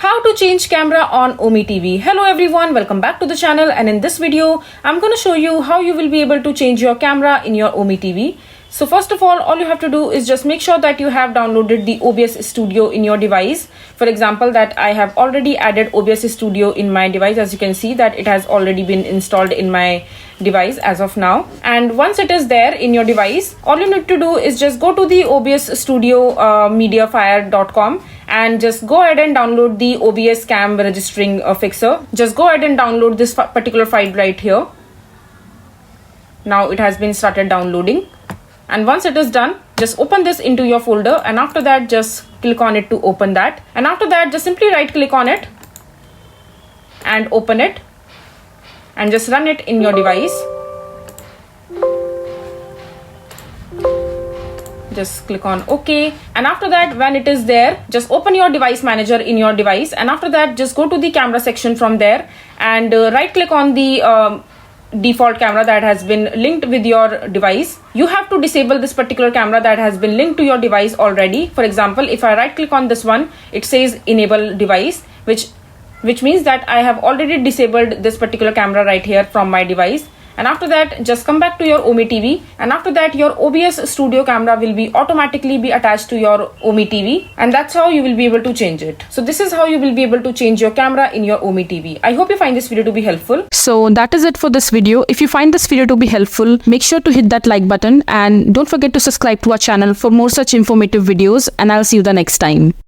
How to change camera on OmeTV. Hello everyone, welcome back to the channel, and in this video I'm going to show you how you will be able to change your camera in your OmeTV. So first of all you have to do is just make sure that you have downloaded the OBS Studio in your device. For example, that I have already added OBS Studio in my device. As you can see that it has already been installed in my device as of now. And once it is there in your device, all you need to do is just go to the OBS Studio mediafire.com and just go ahead and download the OBS cam registering fixer. Just go ahead and download this particular file right here. Now it has been started downloading. And once it is done, just open this into your folder, and after that just click on it to open that. And after that just simply right click on it and open it and just run it in your device. Just click on OK, and after that when it is there, just open your device manager in your device, and after that just go to the camera section from there and right click on the default camera that has been linked with your device. You have to disable this particular camera that has been linked to your device already. For example, if I right click on this one, it says enable device, which means that I have already disabled this particular camera right here from my device. And after that just come back to your OmeTV, and after that your OBS Studio camera will be automatically be attached to your OmeTV, and that's how you will be able to change it. So this is how you will be able to change your camera in your OmeTV. I hope you find this video to be helpful. So that is it for this video. If you find this video to be helpful, make sure to hit that like button and don't forget to subscribe to our channel for more such informative videos, and I'll see you the next time.